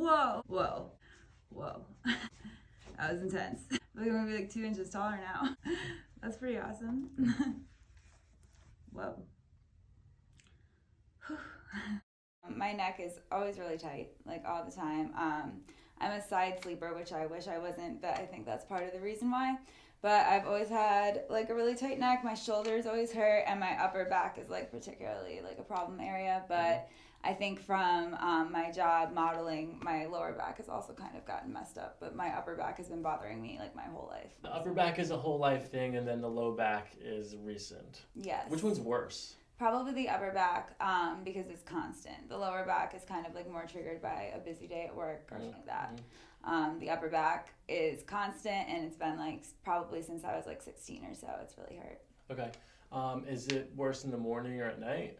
Whoa. Whoa. Whoa. That was intense. I feel like I'm gonna be like 2 inches taller now. That's pretty awesome. Whoa. My neck is always really tight, like all the time. I'm a side sleeper, which I wish I wasn't, but I think that's part of the reason why. But I've always had like a really tight neck. My shoulders always hurt, and my upper back is like particularly like a problem area. But I think from my job modeling, my lower back has also kind of gotten messed up. But my upper back has been bothering me like my whole life. The upper back is a whole life thing, and then the low back is recent. Yes. Which one's worse? Probably the upper back, because it's constant. The lower back is kind of like more triggered by a busy day at work or something like that. The upper back is constant, and it's been like probably since I was like 16 or so. It's really hurt. Okay. Is it worse in the morning or at night?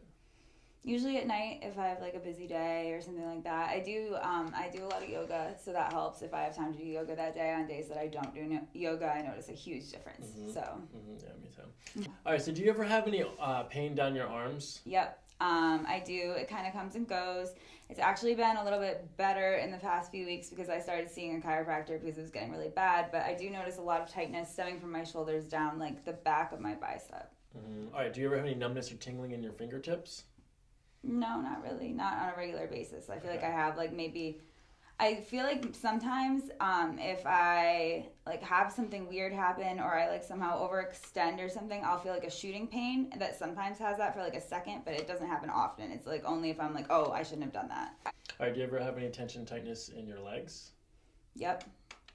Usually at night if I have like a busy day or something like that. I do a lot of yoga, so that helps. If I have time to do yoga that day, on days that I don't do yoga, I notice a huge difference. So. Yeah, me too. All right, so do you ever have any pain down your arms? Yep. I do. It kind of comes and goes. It's actually been a little bit better in the past few weeks because I started seeing a chiropractor because it was getting really bad. But I do notice a lot of tightness stemming from my shoulders down, like the back of my bicep. All right, do you ever have any numbness or tingling in your fingertips? No, not really. Not on a regular basis. I feel like I have like maybe... I feel like sometimes if I like have something weird happen or I like somehow overextend or something, I'll feel like a shooting pain that sometimes has that for like a second, but it doesn't happen often. It's like only if I'm like, oh, I shouldn't have done that. All right, do you ever have any tension, tightness in your legs? Yep.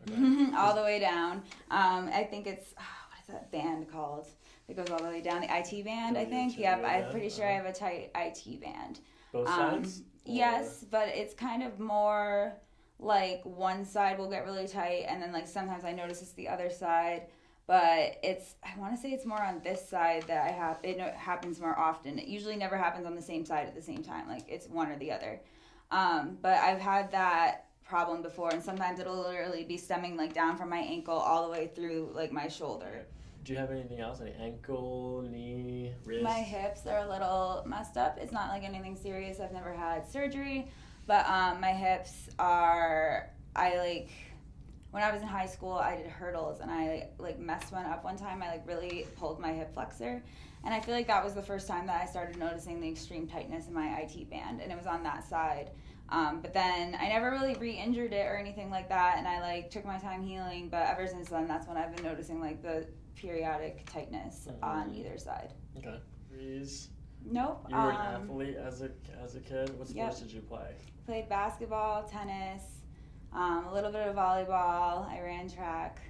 Okay. All the way down. I think it's, what is that band called? It goes all the way down. The IT band, I think. Yep, I'm pretty sure I have a tight IT band. Both sides? Yes, but it's kind of more... like one side will get really tight and then like sometimes I notice it's the other side, but I want to say it's more on this side that it happens more often. It usually never happens on the same side at the same time, like it's one or the other. But I've had that problem before, and sometimes it'll literally be stemming like down from my ankle all the way through like my shoulder. Do you have anything else? Any ankle, knee, wrist? My hips are a little messed up. It's not like anything serious. I've never had surgery. But my hips are, when I was in high school, I did hurdles, and I like messed one up one time. I like really pulled my hip flexor, and I feel like that was the first time that I started noticing the extreme tightness in my IT band, and it was on that side. But then I never really re-injured it or anything like that, and I like took my time healing, but ever since then, that's when I've been noticing like the periodic tightness on either side. Okay. Breeze. Nope. You were an athlete as a kid? What sports did you play? Played basketball, tennis, a little bit of volleyball. I ran track.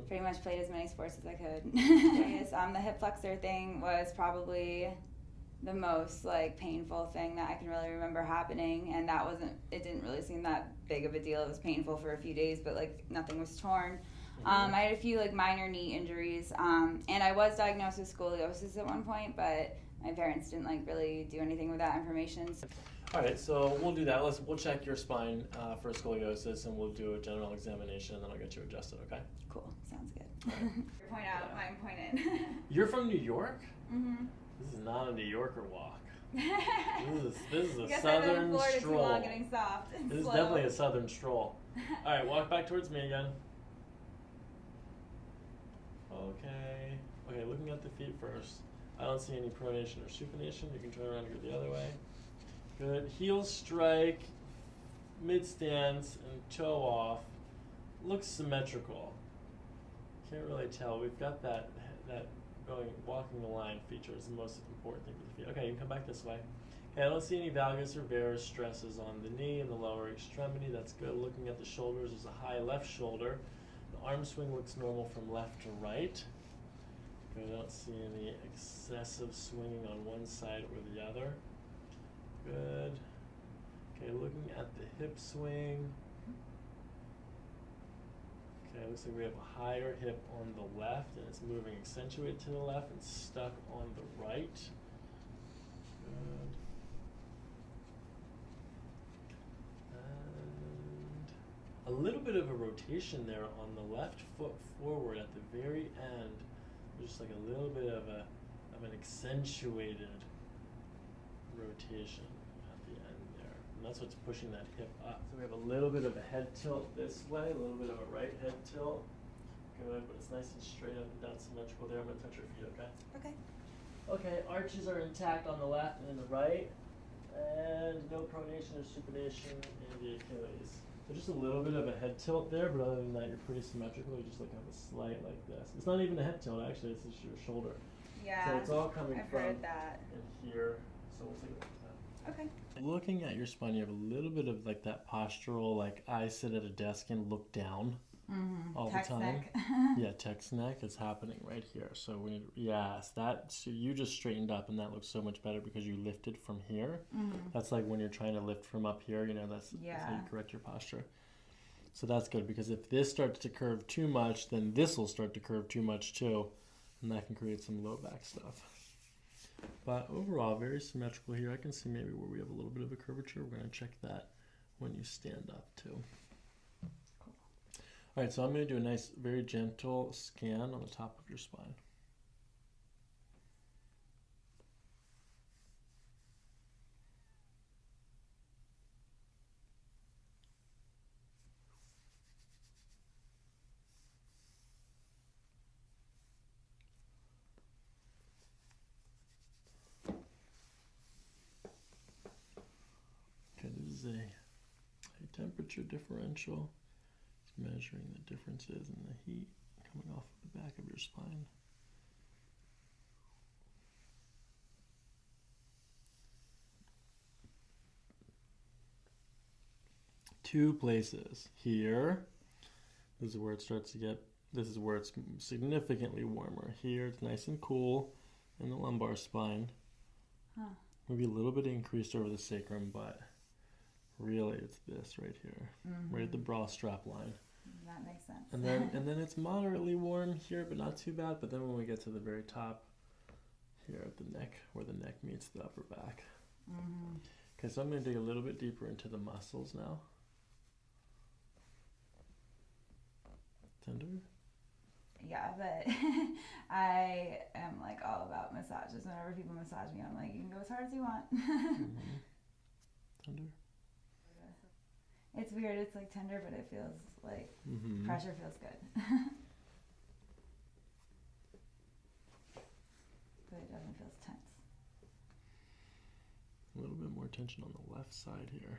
Pretty much played as many sports as I could. The hip flexor thing was probably the most like painful thing that I can really remember happening, and it didn't really seem that big of a deal. It was painful for a few days, but like nothing was torn. I had a few like minor knee injuries, and I was diagnosed with scoliosis at one point, but my parents didn't like really do anything with that information. All right, so we'll do that. We'll check your spine for scoliosis, and we'll do a general examination, and then I'll get you adjusted. Okay? Cool. Sounds good. Point out. Mine point in. You're from New York? This is not a New Yorker walk. This is a southern stroll. Too long, getting soft and this is slow. definitely a southern stroll. All right, walk back towards me again. Okay, looking at the feet first. I don't see any pronation or supination. You can turn around and go the other way. Good. Heel strike, mid stance, and toe off. Looks symmetrical. Can't really tell. We've got that walking the line feature is the most important thing for the feet. Okay, you can come back this way. Okay, I don't see any valgus or varus stresses on the knee and the lower extremity. That's good. Looking at the shoulders, there's a high left shoulder. The arm swing looks normal from left to right. Good. I don't see any excessive swinging on one side or the other. Good. Okay, looking at the hip swing. Okay, looks like we have a higher hip on the left, and it's moving accentuated to the left and stuck on the right. Good. And a little bit of a rotation there on the left foot forward at the very end. Just like a little bit of an accentuated rotation at the end there. and that's what's pushing that hip up. So we have a little bit of a head tilt this way, a little bit of a right head tilt. Good, but it's nice and straight up and down, symmetrical there. I'm going to touch your feet, okay? Okay. Okay, arches are intact on the left and the right, and no pronation or supination in the Achilles. So just a little bit of a head tilt there, but other than that, you're pretty symmetrical. You just like have a slight like this. It's not even a head tilt, actually. It's just your shoulder. Yeah. So it's all coming I've from heard that. in here. So we'll take a look at that. Okay. Looking at your spine, you have a little bit of like that postural, like I sit at a desk and look down all Text the time. neck. Yeah, text neck is happening right here. So we need, yes, that, so you just straightened up and that looks so much better because you lifted from here. That's like when you're trying to lift from up here, you know, that's how you correct your posture. So that's good because if this starts to curve too much, then this will start to curve too much too, and that can create some low back stuff. But overall, very symmetrical here. I can see maybe where we have a little bit of a curvature. We're going to check that when you stand up too. Cool. All right, so I'm going to do a nice, very gentle scan on the top of your spine. A temperature differential. It's measuring the differences in the heat coming off of the back of your spine. Two places. Here, this is where it starts to get, this is where it's significantly warmer. Here, it's nice and cool in the lumbar spine. Maybe a little bit increased over the sacrum, but really, it's this right here, right at the bra strap line. That makes sense. And then it's moderately warm here, but not too bad. But then when we get to the very top, here at the neck, where the neck meets the upper back. Okay, so I'm going to dig a little bit deeper into the muscles now. Tender? Yeah, but I am like all about massages. Whenever people massage me, I'm like, you can go as hard as you want. Tender? It's weird. It's like tender, but it feels like pressure feels good. But it definitely feels tense. A little bit more tension on the left side here.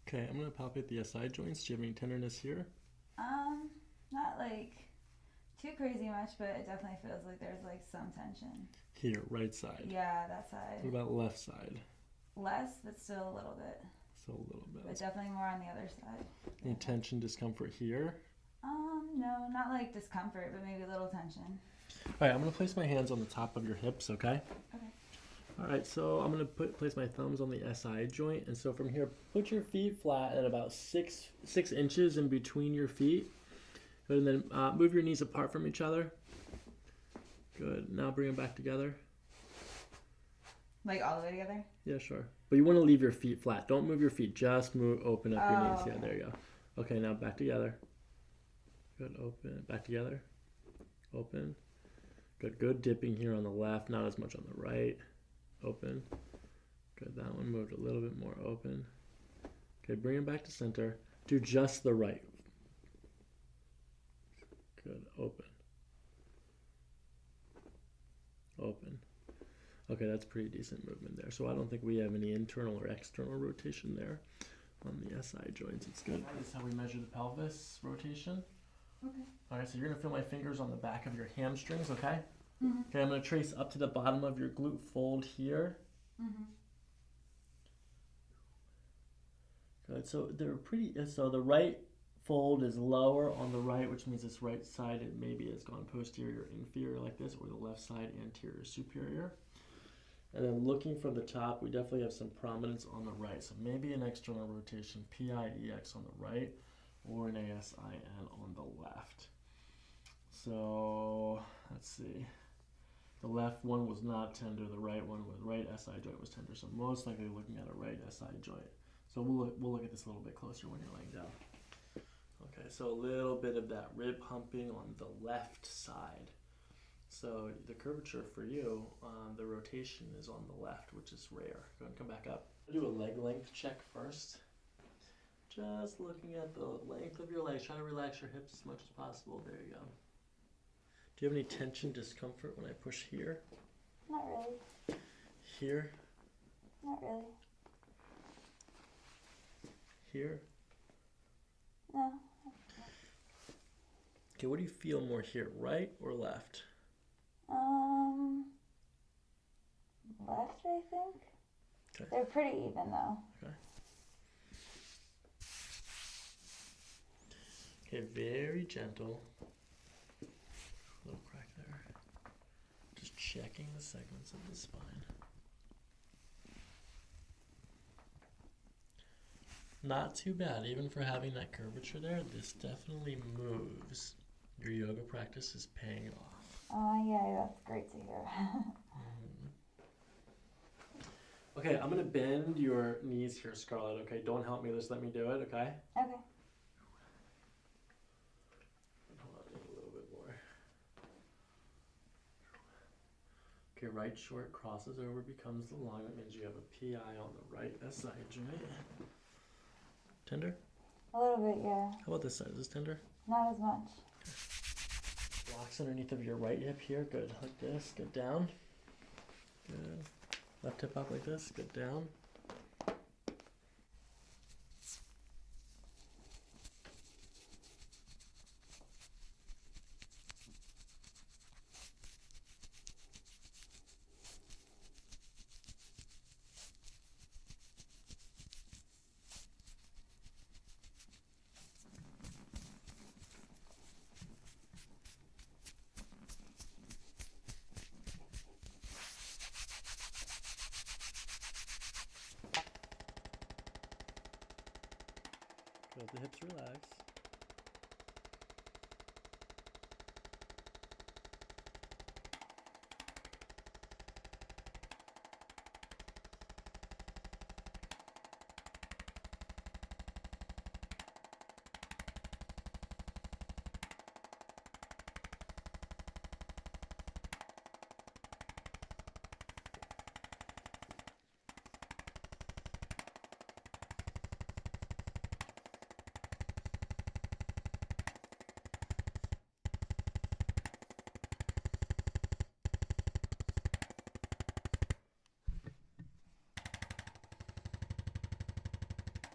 Okay, I'm going to palpate the SI joints. Do you have any tenderness here? Not like too crazy much, but it definitely feels like there's like some tension. Here, right side. Yeah, that side. What about left side? Less, but still a little bit. Still a little bit. But definitely more on the other side. Any tension, discomfort here? No, not like discomfort, but maybe a little tension. All right, I'm going to place my hands on the top of your hips, okay? Okay. All right, so I'm going to place my thumbs on the SI joint. And so from here, put your feet flat at about six inches in between your feet. Good, and then move your knees apart from each other. Good. Now bring them back together. Like all the way together? Yeah, sure. But you want to leave your feet flat. Don't move your feet. Just open up your knees. Okay. Yeah, there you go. Okay, now back together. Good. Open. Back together. Open. Good. Good dipping here on the left. Not as much on the right. Open. Good. That one moved a little bit more. Open. Okay, bring it back to center. Do just the right. Good. Open. Open. Okay, that's pretty decent movement there. So I don't think we have any internal or external rotation there on the SI joints. It's good. This is how we measure the pelvis rotation. Okay. All right, so you're going to feel my fingers on the back of your hamstrings, okay? Mm-hmm. Okay, I'm going to trace up to the bottom of your glute fold here. Mm-hmm. Good, so they're pretty, so the right fold is lower on the right, which means this right side, it maybe has gone posterior, inferior like this, or the left side, anterior, superior. And then looking from the top, we definitely have some prominence on the right. So maybe an external rotation, PIEX on the right, or an ASIN on the left. So let's see. The left one was not tender. The right one, was right SI joint was tender. So most likely looking at a right SI joint. So we'll look at this a little bit closer when you're laying down. Okay, so a little bit of that rib humping on the left side. So the curvature for you, the rotation is on the left, which is rare. Go ahead and come back up. I'll do a leg length check first. Just looking at the length of your legs. Try to relax your hips as much as possible. There you go. Do you have any tension, discomfort when I push here? Not really. Here? Not really. Here? No. Okay, what do you feel more here, right or left? Left, I think. Okay. They're pretty even though. Okay. Okay, very gentle. Little crack there. Just checking the segments of the spine. Not too bad, even for having that curvature there. This definitely moves. Your yoga practice is paying off. Oh, yeah, that's great to hear. Okay, I'm gonna bend your knees here, Scarlett. Okay, don't help me. Just let me do it. Okay. Okay. Hold on, a little bit more. Okay, right short crosses over, becomes the long. That means you have a PI on the right SI joint. Tender? A little bit, yeah. How about this side? Is this tender? Not as much. Blocks underneath of your right hip here. Good. Like this. Good down. Good. Left hip up like this. Good down. Let the hips relax.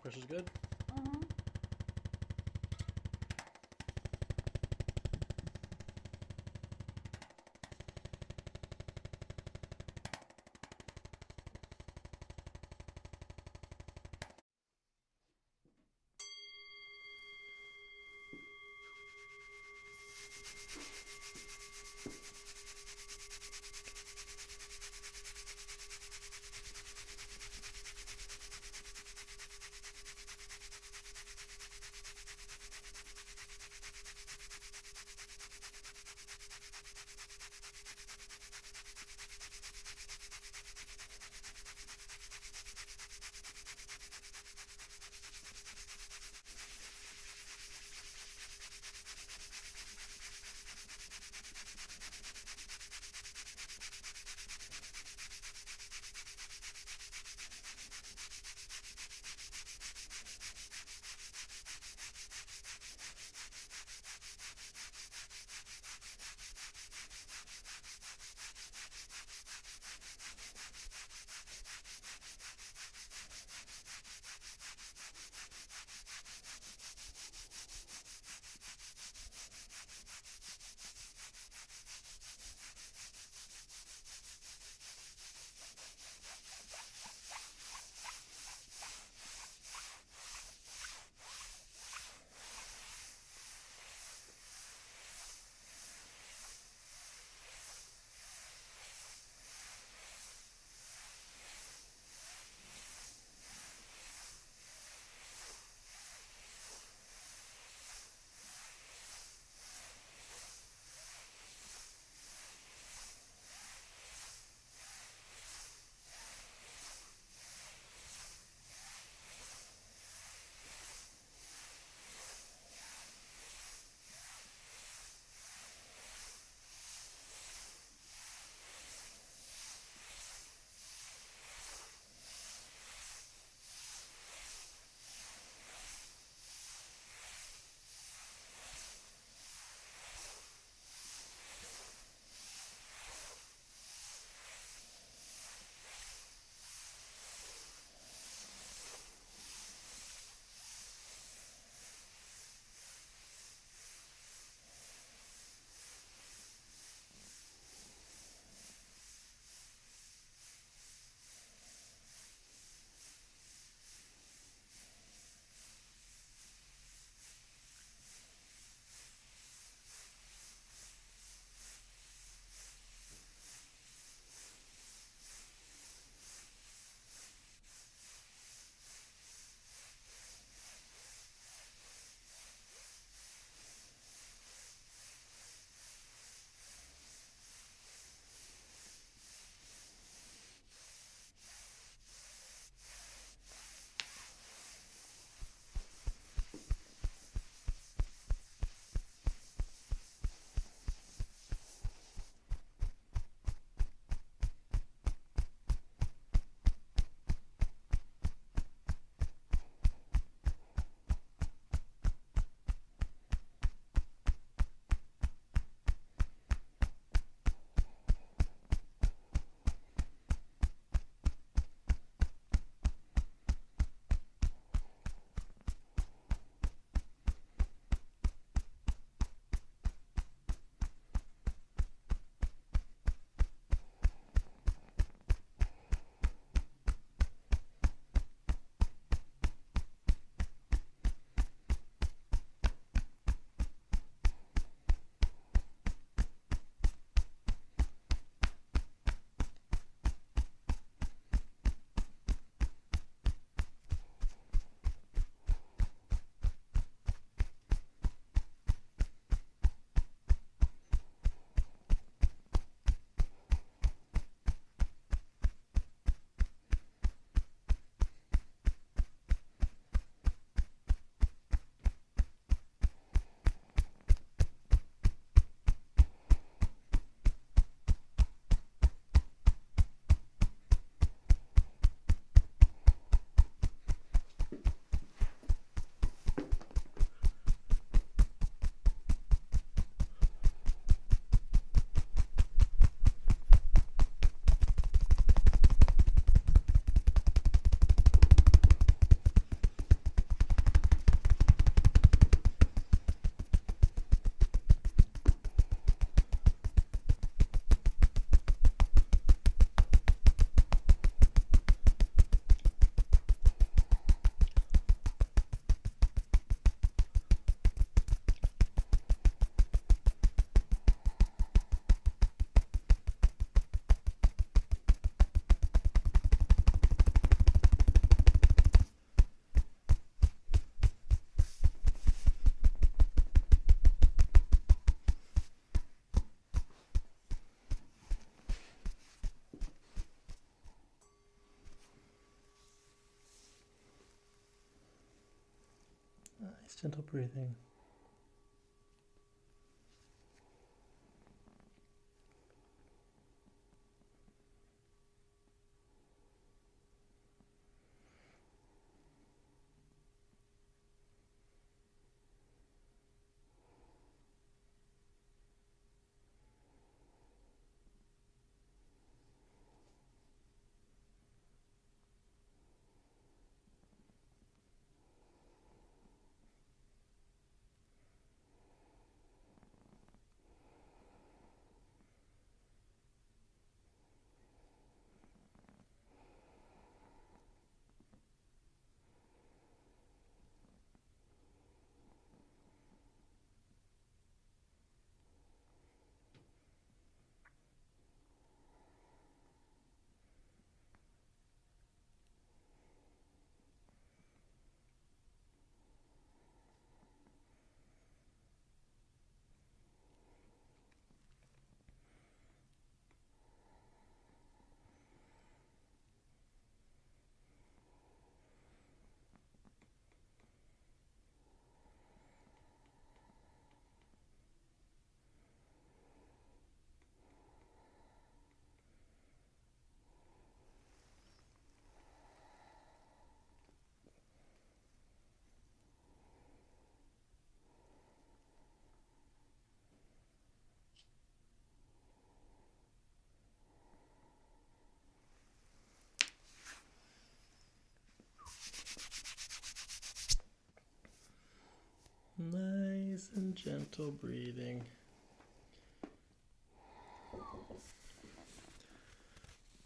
Pressure's good? Mm-hmm. Nice gentle breathing. Nice and gentle breathing.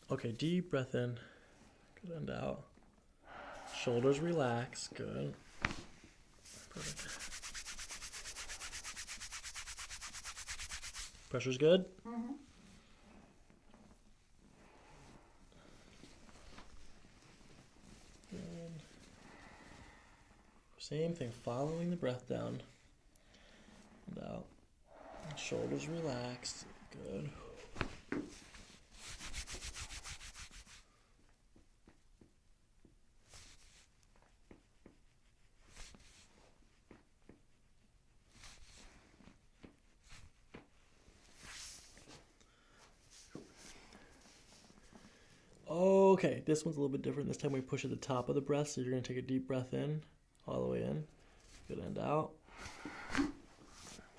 Okay, deep breath in. Good, and out. Shoulders relax. Good. Perfect. Pressure's good? Mm-hmm. Good. Same thing, following the breath down and out. Shoulders relaxed. Good. Okay, this one's a little bit different. This time we push at the top of the breath, so you're going to take a deep breath in, all the way in. Good, and out.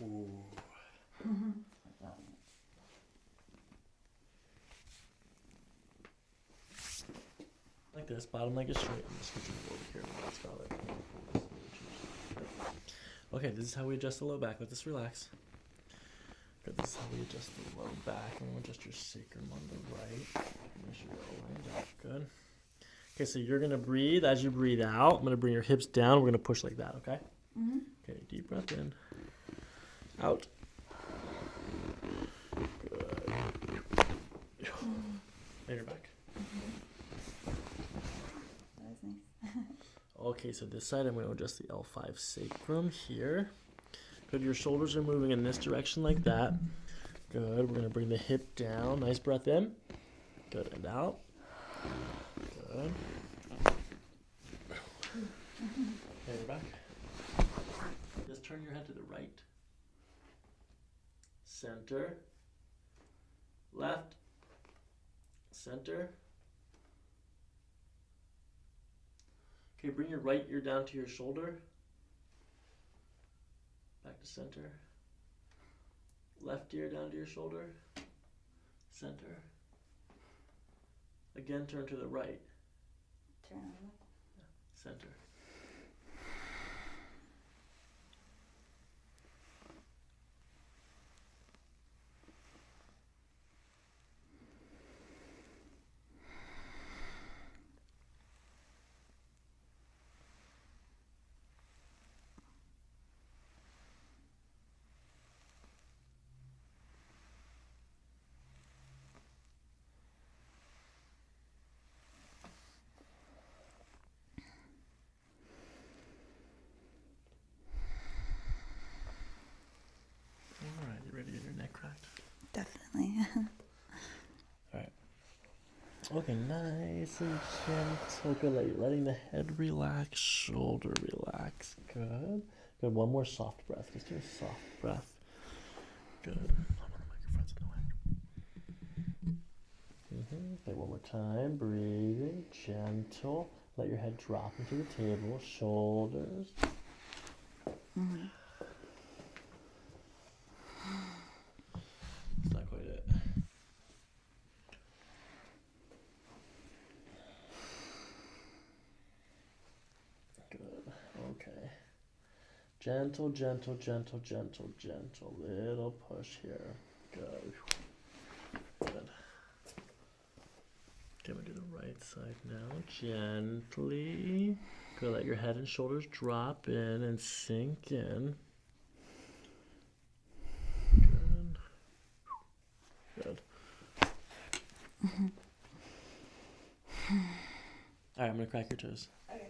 Ooh. Mm-hmm. Like this, bottom leg is straight. I'm just switching over here. That's got it. Okay, this is how we adjust the low back. Let this relax. Good, this is how we adjust the low back. And we'll adjust your sacrum on the right. Make sure you're lined up. Good. Okay, so you're going to breathe. As you breathe out, I'm going to bring your hips down. We're going to push like that, okay? Mm-hmm. Okay, deep breath in. Out. Good. And you're back. That was nice. Okay, so this side I'm going to adjust the L5 sacrum here. Good, your shoulders are moving in this direction like that. Good, we're going to bring the hip down. Nice breath in. Good, and out. Good. Okay, you're back. Just turn your head to the right. Center. Left. Center. Okay, bring your right ear down to your shoulder. Back to center. Left ear down to your shoulder. Center. Again, turn to the right. Turn over. Center. Okay, nice and gentle. Good. Letting the head relax, shoulder relax. Good. Good. One more soft breath. Just do a soft breath. Good. The microphone's in the way. Okay, one more time. Breathing, gentle. Let your head drop into the table. Shoulders. It's not quite it. Good. Okay. Gentle, gentle, gentle, gentle, gentle. Little push here. Good. Good. Okay, we'll do the right side now. Gently. Good. Let your head and shoulders drop in and sink in. Good. Good. All right, I'm gonna crack your toes. Okay.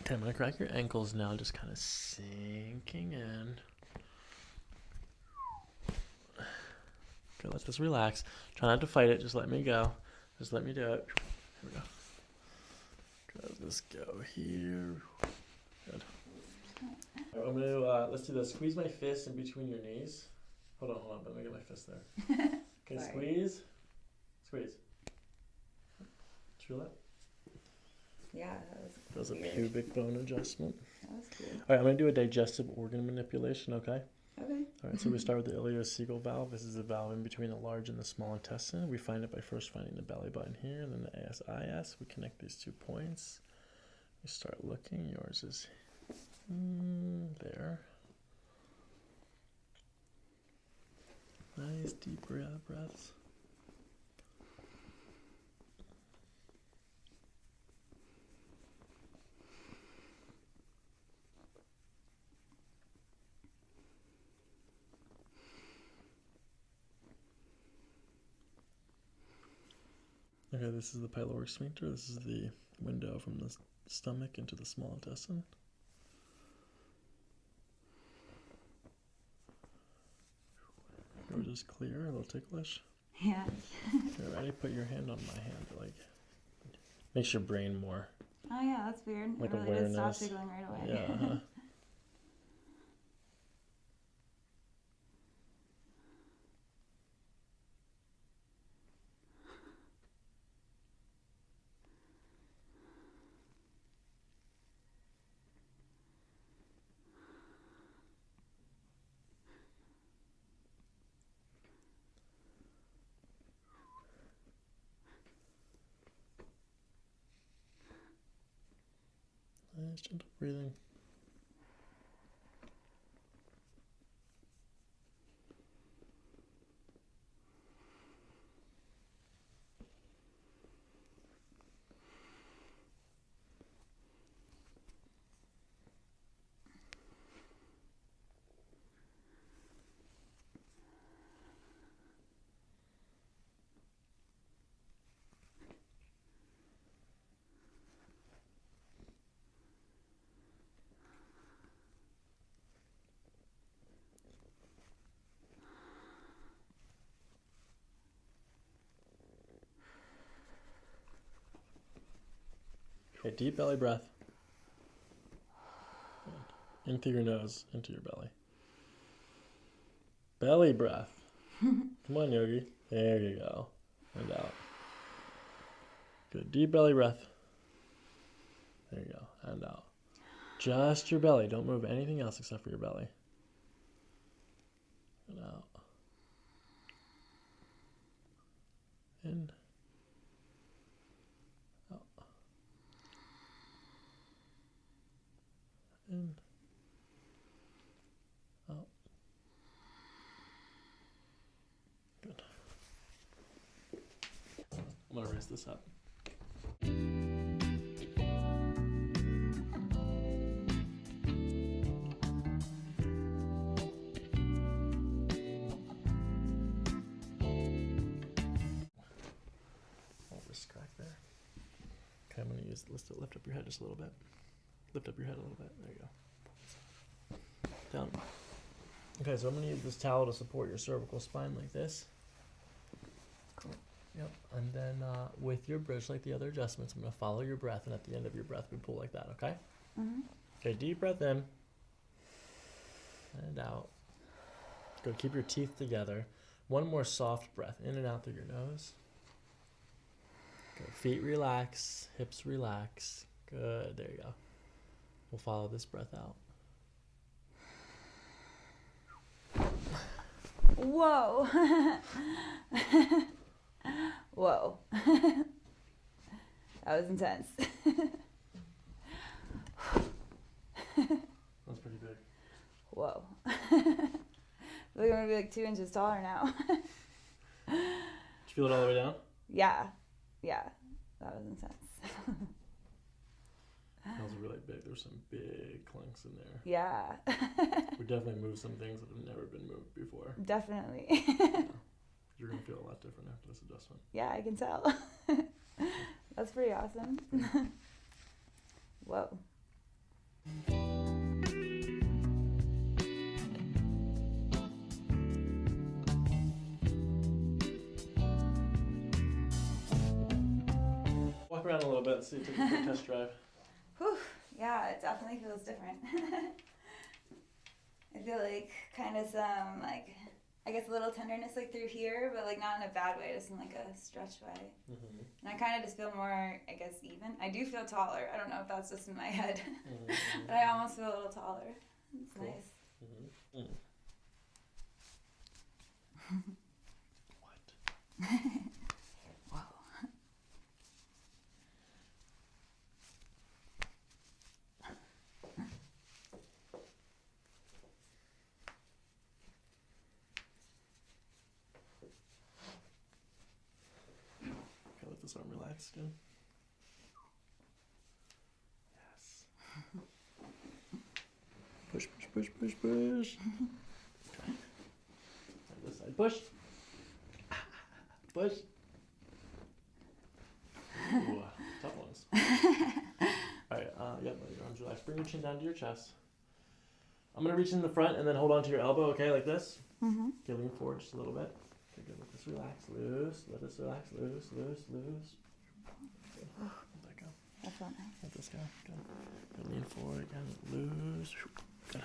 'Kay, I'm gonna crack your ankles now, just kind of sinking in. Good, let this relax. Try not to fight it, just let me go. Just let me do it. Here we go. Good, let's go here. Good. All right, I'm gonna, let's do this. Squeeze my fist in between your knees. Hold on, let me get my fist there. Okay, Sorry. squeeze. Squeeze. Did you feel that? Yeah, That was a weird. pubic bone adjustment. That was cool. All right, I'm going to do a digestive organ manipulation, okay? Okay. All right, so we start with the ileocecal valve. This is the valve in between the large and the small intestine. We find it by first finding the belly button here, and then the ASIS. We connect these 2 points. We start looking. Yours is there. Nice deep breaths. Okay, this is the pyloric sphincter. This is the window from the stomach into the small intestine. Yours is clear, a little ticklish. Yeah. Okay, ready? Put your hand on my hand. Like, makes your brain more. Oh yeah, that's weird. Like it really did stop awareness. tickling right away. Yeah. Nice, gentle breathing. Okay, deep belly breath. Good. Into your nose, into your belly. Belly breath. Come on, Yogi. There you go. And out. Good. Deep belly breath. There you go. And out. Just your belly. Don't move anything else except for your belly. And out. In. Out. In. Out. Good. I'm going to raise this up. Let's lift up your head just a little bit. Lift up your head a little bit. There you go. Down. Okay, so I'm going to use this towel to support your cervical spine like this. Cool. Yep. And then with your bridge, like the other adjustments, I'm going to follow your breath, and at the end of your breath, we pull like that, okay? Mm-hmm. Okay, deep breath in. And out. Good. Keep your teeth together. One more soft breath in and out through your nose. Good. Feet relax. Hips relax. Good. There you go. We'll follow this breath out. Whoa. Whoa. That was intense. That's pretty big. Whoa. We're going to be like 2 inches taller now. Did you feel it all the way down? Yeah. Yeah. That was intense. That was really big. There's some big clunks in there. Yeah. We definitely moved some things that have never been moved before. Definitely. Yeah. You're going to feel a lot different after this adjustment. Yeah, I can tell. That's pretty awesome. Whoa. Walk around a little bit and see, take a quick test drive. Whew. Yeah, it definitely feels different. I feel like kind of some, like, I guess a little tenderness like through here, but like not in a bad way, just in like a stretch way. Mm-hmm. And I kind of just feel more, I guess, even. I do feel taller. I don't know if that's just in my head, Mm-hmm. but I almost feel a little taller. It's Cool. nice. Mm-hmm. What? Wow. Okay, let this arm relax again. Yes. Push, push, push, push, push. Okay. On this side, push. Push. Ooh, tough ones. Alright, yep, let your arms relax. Bring your chin down to your chest. I'm gonna reach in the front and then hold on to your elbow, okay, like this. Mm-hmm. Okay, lean forward just a little bit. Okay, good. Let this relax, loose. Let this relax, loose, loose, loose. Good. Let that go. That felt nice. Let this go. Good. Good. Lean forward again, loose. Good.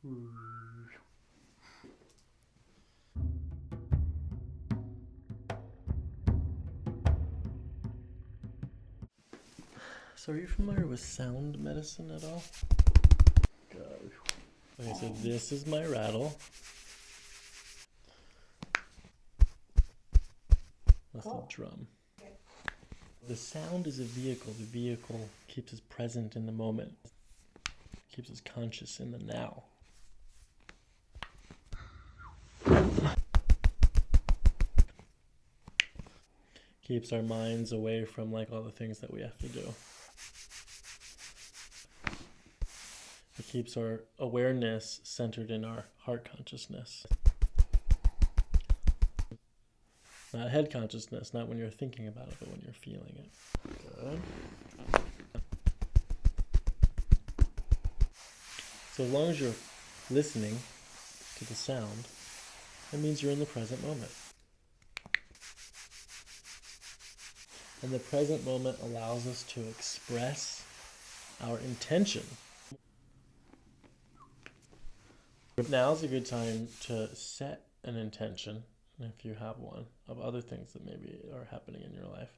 So are you familiar with sound medicine at all? Okay, so this is my rattle. That's the drum. The sound is a vehicle. The vehicle keeps us present in the moment, keeps us conscious in the now. Keeps our minds away from like all the things that we have to do. It keeps our awareness centered in our heart consciousness. Not head consciousness, not when you're thinking about it, but when you're feeling it. Good. So as long as you're listening to the sound, that means you're in the present moment. And the present moment allows us to express our intention. Now's a good time to set an intention, if you have one, of other things that maybe are happening in your life.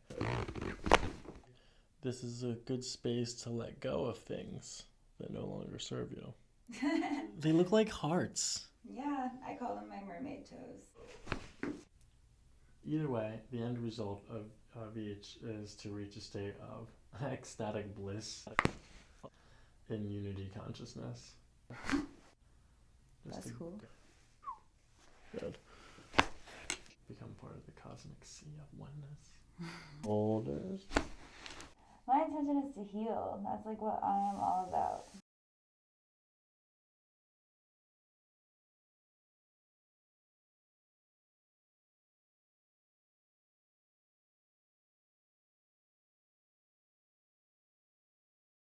This is a good space to let go of things that no longer serve you. They look like hearts. Yeah, I call them my mermaid toes. Either way, the end result of each is to reach a state of ecstatic bliss in unity consciousness. That's cool. Good. Become part of the cosmic sea of oneness. Shoulders. My intention is to heal. That's like what I am all about.